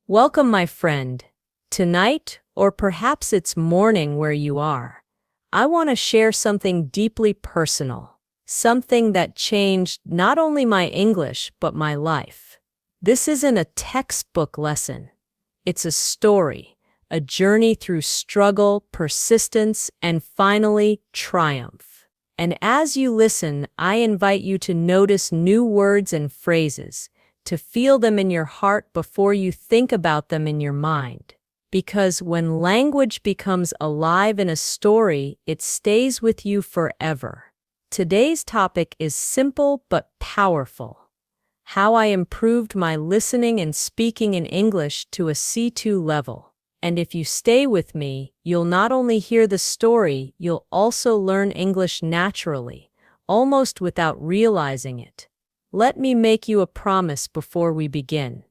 Welcome, my friend. Tonight, or perhaps it's morning where you are, I want to share something deeply personal, something that changed not only my English but my life. This isn't a textbook lesson. It's a story, a journey through struggle, persistence, and finally, triumph. And as you listen, I invite you to notice new words and phrases, to feel them in your heart before you think about them in your mind. Because when language becomes alive in a story, it stays with you forever. Today's topic is simple but powerful. How I improved my listening and speaking in English to a C2 level. And if you stay with me, you'll not only hear the story, you'll also learn English naturally, almost without realizing it. Let me make you a promise before we begin.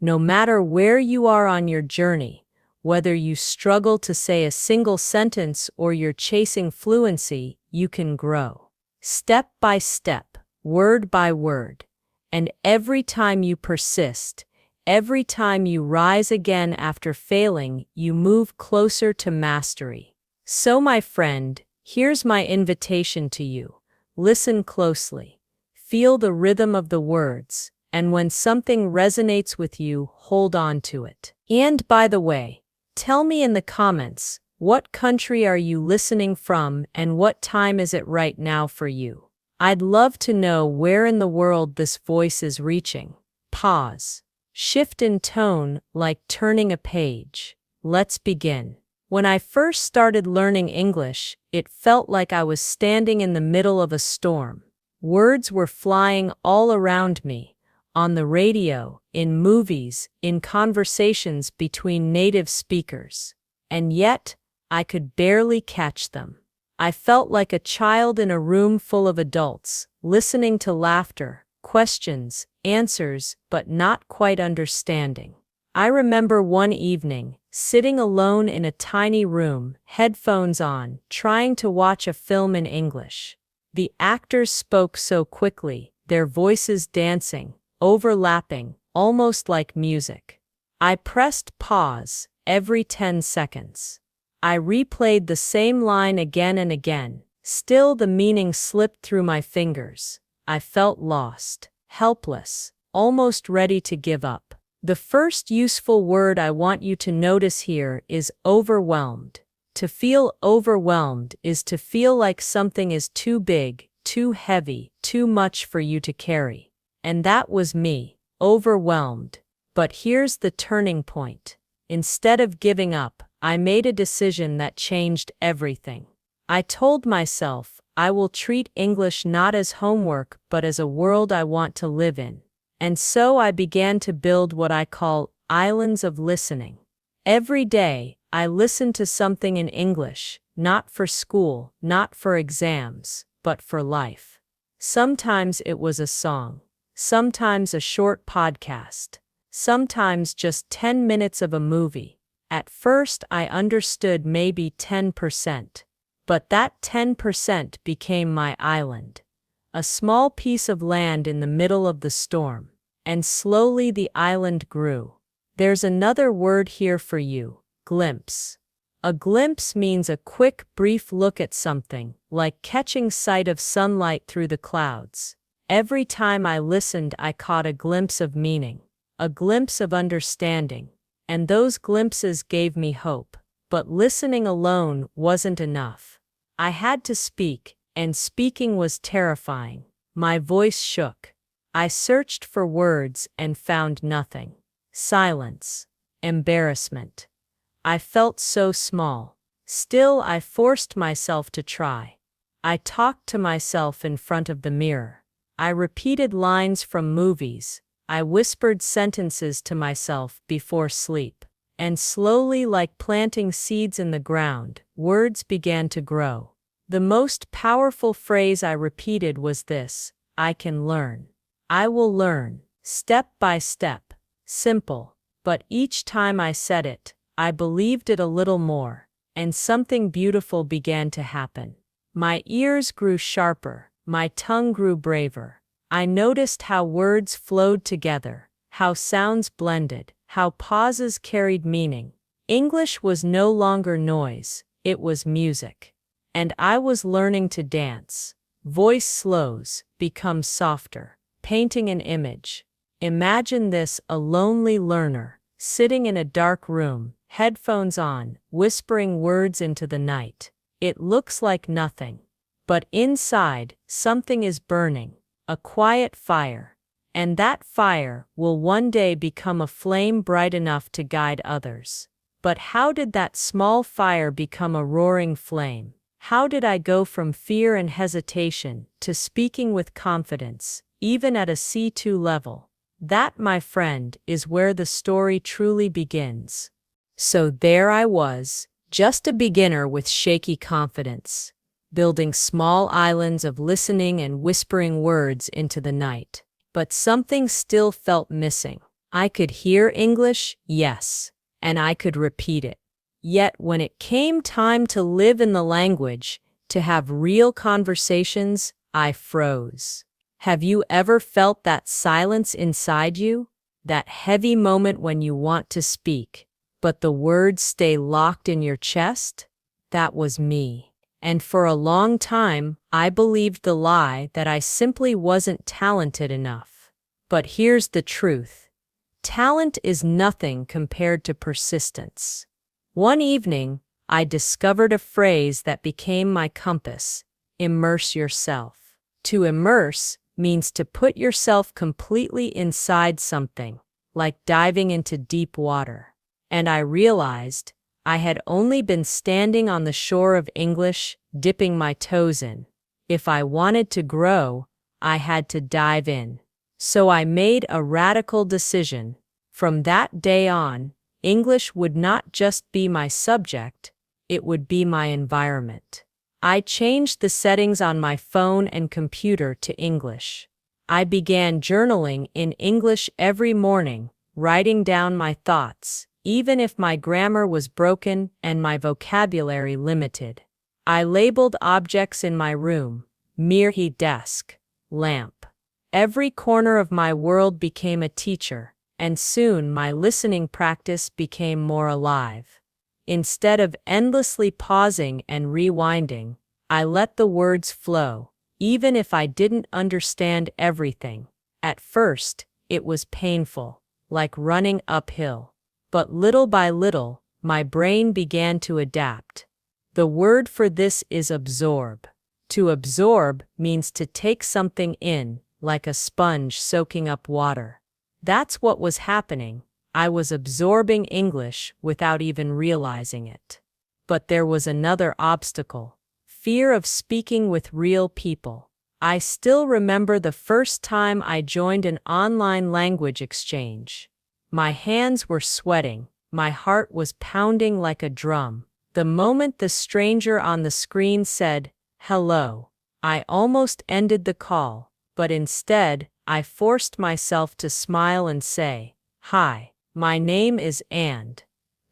No matter where you are on your journey, whether you struggle to say a single sentence or you're chasing fluency, you can grow. Step by step, word by word. And every time you persist, every time you rise again after failing, you move closer to mastery. So, my friend, here's my invitation to you. Listen closely. Feel the rhythm of the words, and when something resonates with you, hold on to it. And by the way, tell me in the comments, what country are you listening from and what time is it right now for you? I'd love to know where in the world this voice is reaching. Pause. Shift in tone like turning a page. Let's begin. When I first started learning English, it felt like I was standing in the middle of a storm. Words were flying all around me, on the radio, in movies, in conversations between native speakers. And yet, I could barely catch them. I felt like a child in a room full of adults, listening to laughter, questions, answers, but not quite understanding. I remember one evening, sitting alone in a tiny room, headphones on, trying to watch a film in English. The actors spoke so quickly, their voices dancing, overlapping, almost like music. I pressed pause every 10 seconds. I replayed the same line again and again. Still the meaning slipped through my fingers. I felt lost, helpless, almost ready to give up. The first useful word I want you to notice here is overwhelmed. To feel overwhelmed is to feel like something is too big, too heavy, too much for you to carry. And that was me, overwhelmed. But here's the turning point. Instead of giving up, I made a decision that changed everything. I told myself, I will treat English not as homework but as a world I want to live in. And so I began to build what I call islands of listening. Every day, I listened to something in English, not for school, not for exams, but for life. Sometimes it was a song, sometimes a short podcast, sometimes just 10 minutes of a movie. At first I understood maybe 10%, but that 10% became my island. A small piece of land in the middle of the storm, and slowly the island grew. There's another word here for you. Glimpse. A glimpse means a quick, brief look at something, like catching sight of sunlight through the clouds. Every time I listened, I caught a glimpse of meaning, a glimpse of understanding, and those glimpses gave me hope. But listening alone wasn't enough. I had to speak, and speaking was terrifying. My voice shook. I searched for words and found nothing. Silence. Embarrassment. I felt so small. Still, I forced myself to try. I talked to myself in front of the mirror. I repeated lines from movies. I whispered sentences to myself before sleep. And slowly, like planting seeds in the ground, words began to grow. The most powerful phrase I repeated was this: I can learn. I will learn, step by step. Simple. But each time I said it, I believed it a little more, and something beautiful began to happen. My ears grew sharper, my tongue grew braver. I noticed how words flowed together, how sounds blended, how pauses carried meaning. English was no longer noise, it was music. And I was learning to dance. Voice slows, becomes softer, painting an image. Imagine this: a lonely learner, sitting in a dark room, headphones on, whispering words into the night. It looks like nothing. But inside, something is burning, a quiet fire. And that fire will one day become a flame bright enough to guide others. But how did that small fire become a roaring flame? How did I go from fear and hesitation to speaking with confidence, even at a C2 level? That, my friend, is where the story truly begins. So there I was, just a beginner with shaky confidence, building small islands of listening and whispering words into the night. But something still felt missing. I could hear English, yes, and I could repeat it. Yet when it came time to live in the language, to have real conversations, I froze. Have you ever felt that silence inside you? That heavy moment when you want to speak, but the words stay locked in your chest? That was me. And for a long time, I believed the lie that I simply wasn't talented enough. But here's the truth. Talent is nothing compared to persistence. One evening, I discovered a phrase that became my compass: immerse yourself. To immerse means to put yourself completely inside something, like diving into deep water. And I realized I had only been standing on the shore of English, dipping my toes in. If I wanted to grow, I had to dive in. So I made a radical decision. From that day on, English would not just be my subject, it would be my environment. I changed the settings on my phone and computer to English. I began journaling in English every morning, writing down my thoughts, even if my grammar was broken and my vocabulary limited. I labeled objects in my room: mirror, desk, lamp. Every corner of my world became a teacher, and soon my listening practice became more alive. Instead of endlessly pausing and rewinding, I let the words flow, even if I didn't understand everything. At first, it was painful, like running uphill. But little by little, my brain began to adapt. The word for this is absorb. To absorb means to take something in, like a sponge soaking up water. That's what was happening. I was absorbing English without even realizing it. But there was another obstacle: fear of speaking with real people. I still remember the first time I joined an online language exchange. My hands were sweating, my heart was pounding like a drum. The moment the stranger on the screen said, "Hello," I almost ended the call, but instead, I forced myself to smile and say, "Hi, my name is and."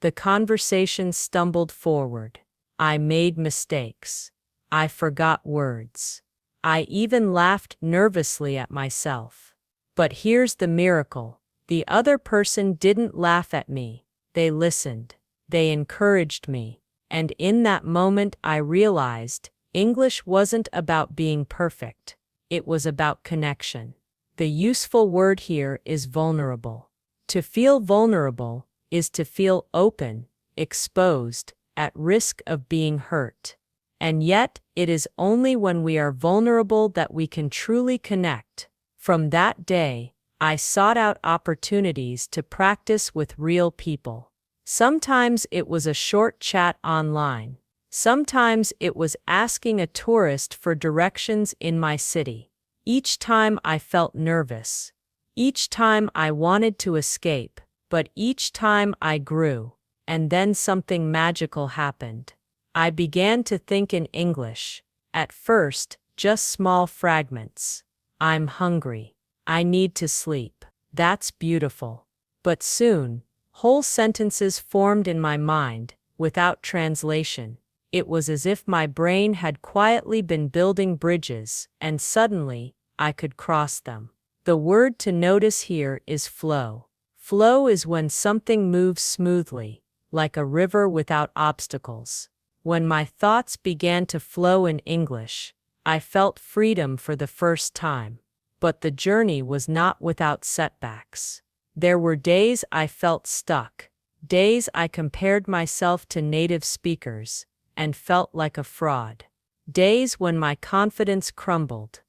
The conversation stumbled forward. I made mistakes. I forgot words. I even laughed nervously at myself. But here's the miracle. The other person didn't laugh at me. They listened. They encouraged me. And in that moment I realized English wasn't about being perfect. It was about connection. The useful word here is vulnerable. To feel vulnerable is to feel open, exposed, at risk of being hurt. And yet, it is only when we are vulnerable that we can truly connect. From that day, I sought out opportunities to practice with real people. Sometimes it was a short chat online. Sometimes it was asking a tourist for directions in my city. Each time I felt nervous. Each time I wanted to escape, but each time I grew. And then something magical happened. I began to think in English. At first, just small fragments. I'm hungry. I need to sleep. That's beautiful. But soon, whole sentences formed in my mind, without translation. It was as if my brain had quietly been building bridges, and suddenly, I could cross them. The word to notice here is flow. Flow is when something moves smoothly, like a river without obstacles. When my thoughts began to flow in English, I felt freedom for the first time. But the journey was not without setbacks. There were days I felt stuck, days I compared myself to native speakers and felt like a fraud, days when my confidence crumbled.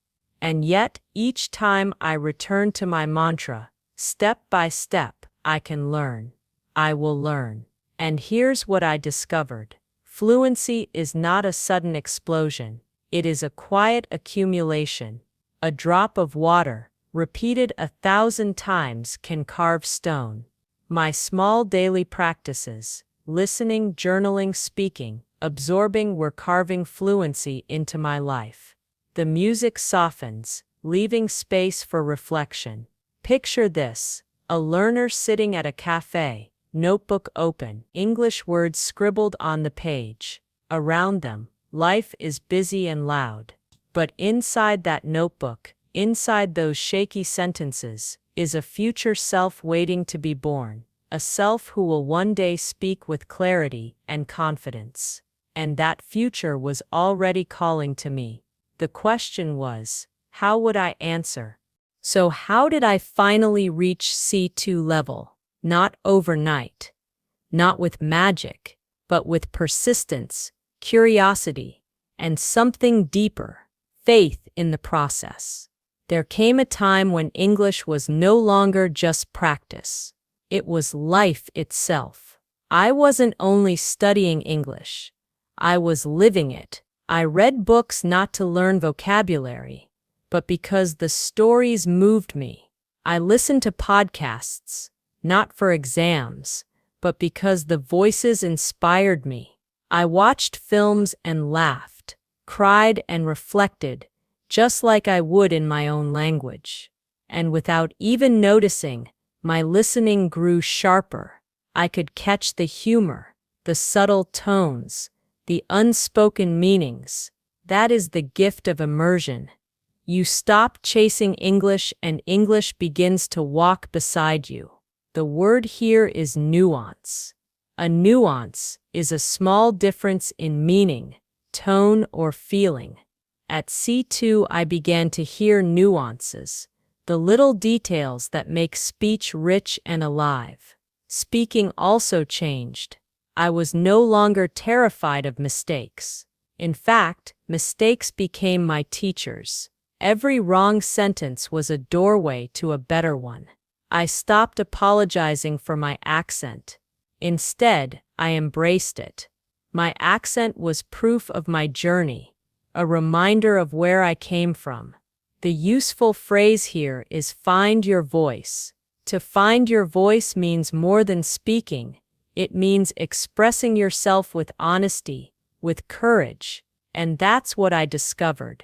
And yet, each time I returned to my mantra, step by step, I can learn. I will learn. And here's what I discovered. Fluency is not a sudden explosion. It is a quiet accumulation. A drop of water, repeated 1,000 times, can carve stone. My small daily practices, listening, journaling, speaking, absorbing, were carving fluency into my life. The music softens, leaving space for reflection. Picture this: a learner sitting at a cafe, notebook open, English words scribbled on the page. Around them, life is busy and loud. But inside that notebook, inside those shaky sentences, is a future self waiting to be born, a self who will one day speak with clarity and confidence. And that future was already calling to me. The question was, how would I answer? So how did I finally reach C2 level? Not overnight, not with magic, but with persistence, curiosity, and something deeper: faith in the process. There came a time when English was no longer just practice. It was life itself. I wasn't only studying English. I was living it. I read books not to learn vocabulary, but because the stories moved me. I listened to podcasts, not for exams, but because the voices inspired me. I watched films and laughed, cried and reflected, just like I would in my own language. And without even noticing, my listening grew sharper. I could catch the humor, the subtle tones, the unspoken meanings. That is the gift of immersion. You stop chasing English and English begins to walk beside you. The word here is nuance. A nuance is a small difference in meaning, tone, or feeling. At C2, I began to hear nuances, the little details that make speech rich and alive. Speaking also changed. I was no longer terrified of mistakes. In fact, mistakes became my teachers. Every wrong sentence was a doorway to a better one. I stopped apologizing for my accent. Instead, I embraced it. My accent was proof of my journey, a reminder of where I came from. The useful phrase here is find your voice. To find your voice means more than speaking. It means expressing yourself with honesty, with courage, and that's what I discovered.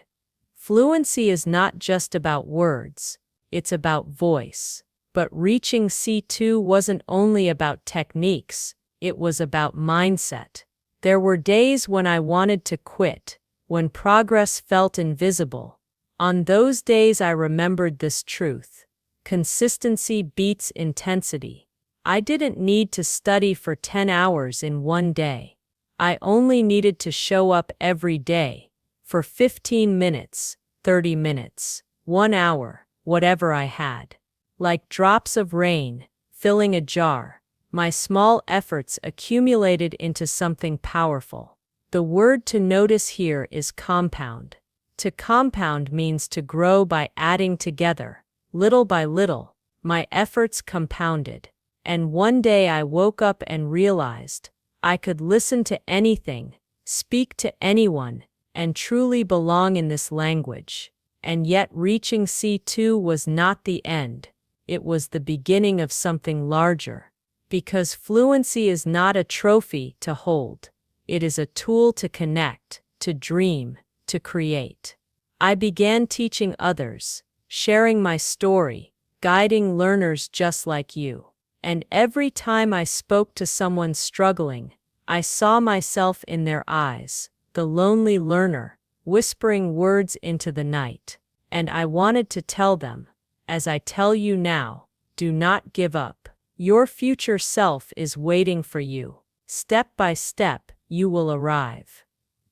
Fluency is not just about words, it's about voice. But reaching C2 wasn't only about techniques, it was about mindset. There were days when I wanted to quit, when progress felt invisible. On those days I remembered this truth: consistency beats intensity. I didn't need to study for 10 hours in one day. I only needed to show up every day, for 15 minutes, 30 minutes, 1 hour, whatever I had. Like drops of rain, filling a jar, my small efforts accumulated into something powerful. The word to notice here is compound. To compound means to grow by adding together. Little by little, my efforts compounded. And one day I woke up and realized I could listen to anything, speak to anyone, and truly belong in this language. And yet reaching C2 was not the end. It was the beginning of something larger. Because fluency is not a trophy to hold. It is a tool to connect, to dream, to create. I began teaching others, sharing my story, guiding learners just like you. And every time I spoke to someone struggling, I saw myself in their eyes, the lonely learner, whispering words into the night. And I wanted to tell them, as I tell you now, do not give up. Your future self is waiting for you. Step by step, you will arrive.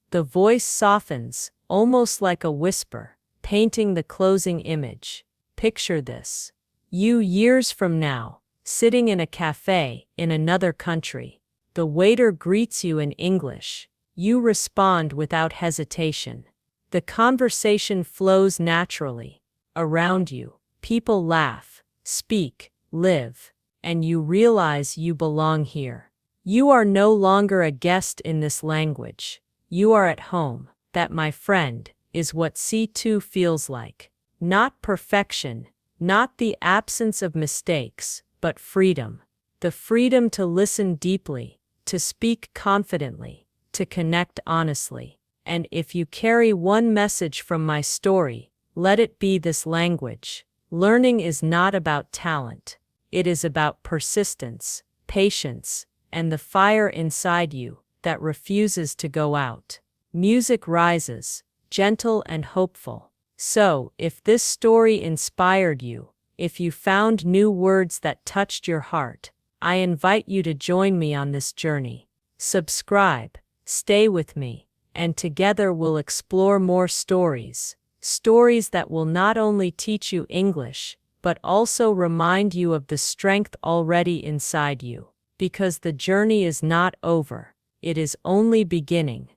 The voice softens, almost like a whisper, painting the closing image. Picture this. You years from now, sitting in a cafe in another country. The waiter greets you in English. You respond without hesitation. The conversation flows naturally. Around you, people laugh, speak, live, and you realize you belong here. You are no longer a guest in this language. You are at home. That, my friend, is what C2 feels like. Not perfection, not the absence of mistakes, but freedom. The freedom to listen deeply, to speak confidently, to connect honestly. And if you carry one message from my story, let it be this language. Learning is not about talent. It is about persistence, patience, and the fire inside you that refuses to go out. Music rises, gentle and hopeful. So, if this story inspired you, if you found new words that touched your heart, I invite you to join me on this journey. Subscribe, stay with me, and together we'll explore more stories. Stories that will not only teach you English, but also remind you of the strength already inside you. Because the journey is not over, it is only beginning.